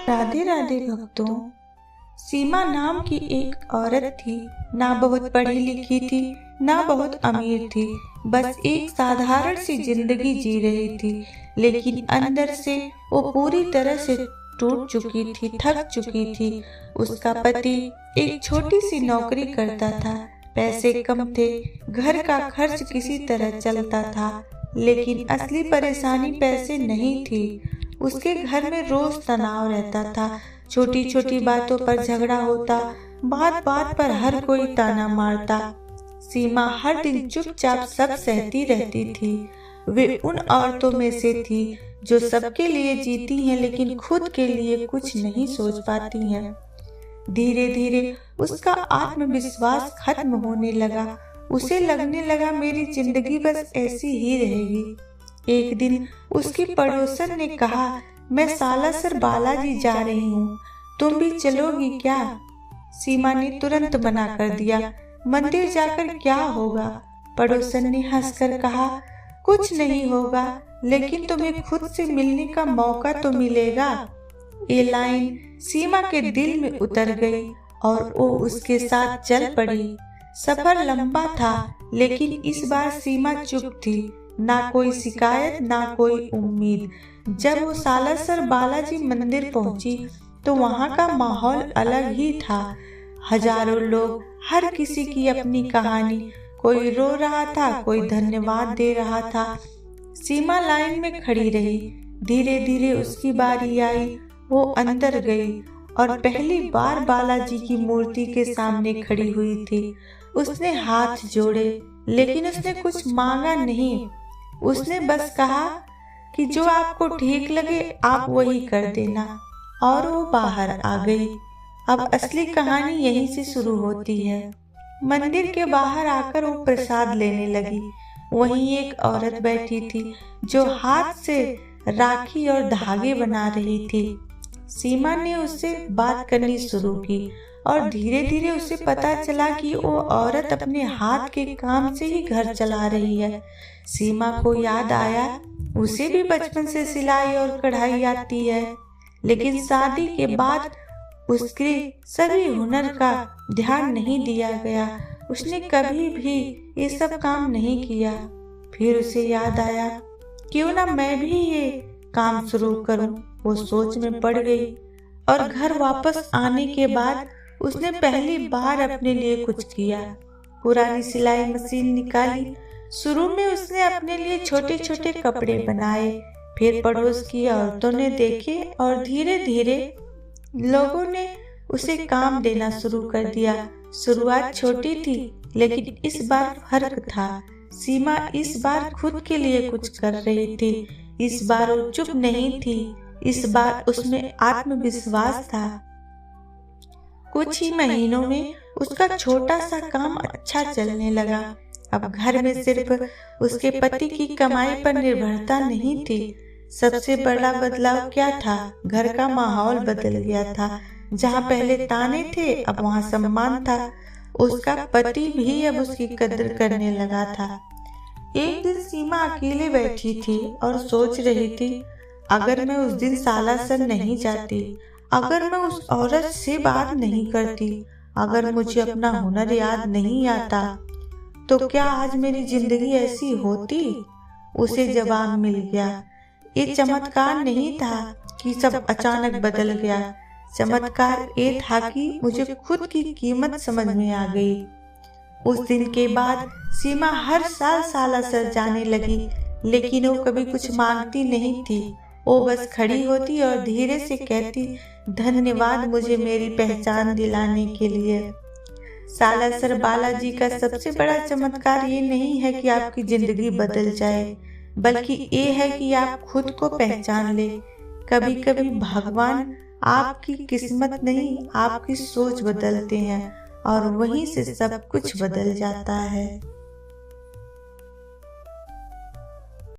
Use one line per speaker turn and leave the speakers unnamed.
राधे राधे भक्तों। सीमा नाम की एक औरत थी। ना बहुत पढ़ी लिखी थी, ना बहुत अमीर थी। बस एक साधारण सी जिंदगी जी रही थी, लेकिन अंदर से वो पूरी तरह से टूट चुकी थी, थक चुकी थी। उसका पति एक छोटी सी नौकरी करता था, पैसे कम थे, घर का खर्च किसी तरह चलता था। लेकिन असली परेशानी पैसे नहीं थी। उसके घर में रोज तनाव रहता था, छोटी छोटी बातों पर झगड़ा होता, बात बात पर हर कोई ताना मारता। सीमा हर दिन चुपचाप सब सहती रहती थी। वे उन औरतों में से थी जो सबके लिए जीती हैं, लेकिन खुद के लिए कुछ नहीं सोच पाती हैं। धीरे धीरे उसका आत्मविश्वास खत्म होने लगा। उसे लगने लगा मेरी जिंदगी बस ऐसी ही रहेगी। एक दिन उसकी पड़ोसन ने कहा, मैं सालासर बालाजी जा रही हूँ, तुम भी चलोगी क्या? सीमा ने तुरंत मना कर दिया। मंदिर जाकर क्या होगा? पड़ोसन ने हंसकर कहा, कुछ नहीं होगा, लेकिन तुम्हें खुद से मिलने का मौका तो मिलेगा। ये लाइन सीमा के दिल में उतर गई और वो उसके साथ चल पड़ी। सफर लंबा था, लेकिन इस बार सीमा चुप थी। ना कोई शिकायत, ना कोई उम्मीद। जब वो सालासर बालाजी मंदिर पहुंची तो वहां का माहौल अलग ही था। हजारों लोग, हर किसी की अपनी कहानी। कोई रो रहा था, कोई धन्यवाद दे रहा था। सीमा लाइन में खड़ी रही। धीरे धीरे उसकी बारी आई। वो अंदर गई और पहली बार बालाजी की मूर्ति के सामने खड़ी हुई थी। उसने हाथ जोड़े, लेकिन उसने कुछ मांगा नहीं। उसने बस कहा कि जो आपको ठीक लगे आप वही कर देना, और वो बाहर आ गई। अब असली कहानी यहीं से शुरू होती है। मंदिर के बाहर आकर वो प्रसाद लेने लगी। वहीं एक औरत बैठी थी जो हाथ से राखी और धागे बना रही थी। सीमा ने उससे बात करनी शुरू की और धीरे धीरे उसे पता चला कि वो औरत अपने हाथ के काम से ही घर चला रही है। सीमा को याद आया, उसे भी बचपन से सिलाई और कढ़ाई आती है, लेकिन शादी के बाद उसके सभी हुनर का ध्यान नहीं दिया गया। उसने कभी भी ये सब काम नहीं किया। फिर उसे याद आया, क्यों ना मैं भी ये काम शुरू करूं। वो सोच में पड़ गई और घर वापस आने के बाद उसने पहली बार अपने लिए कुछ किया। पुरानी सिलाई मशीन निकाली। शुरू में उसने अपने लिए छोटे छोटे कपड़े बनाए, फिर पड़ोस की औरतों ने देखे और धीरे धीरे लोगों ने उसे काम देना शुरू कर दिया। शुरुआत छोटी थी, लेकिन इस बार फर्क था। सीमा इस बार खुद के लिए कुछ कर रही थी। इस बार वो चुप नहीं थी। इस बार उसमें आत्मविश्वास था। कुछ ही महीनों में उसका छोटा सा काम अच्छा चलने लगा। अब घर में सिर्फ उसके पति की कमाई पर निर्भरता नहीं थी। सबसे बड़ा बदलाव क्या था? घर का माहौल बदल गया था। जहाँ पहले ताने थे, अब वहाँ सम्मान था। उसका पति भी अब उसकी कदर करने लगा था। एक दिन सीमा अकेले बैठी थी और सोच रही थी, अगर मैं उस दिन सालासर नहीं जाती, अगर मैं उस औरत से बात नहीं करती, अगर मुझे अपना हुनर याद नहीं आता, तो क्या आज मेरी जिंदगी ऐसी होती? उसे जवाब मिल गया। ये चमत्कार नहीं था कि सब अचानक बदल गया। चमत्कार ये था कि मुझे खुद की कीमत समझ में आ गई। उस दिन के बाद सीमा हर साल सालासर जाने लगी, लेकिन वो कभी कुछ मांगती नहीं थी। वो बस खड़ी होती और धीरे से कहती, धन्यवाद मुझे मेरी पहचान दिलाने के लिए। सालासर बालाजी का सबसे बड़ा चमत्कार ये नहीं है कि आपकी जिंदगी बदल जाए, बल्कि ये है कि आप खुद को पहचान ले। कभी कभी भगवान आपकी किस्मत नहीं, आपकी सोच बदलते हैं और वहीं से सब कुछ बदल जाता है।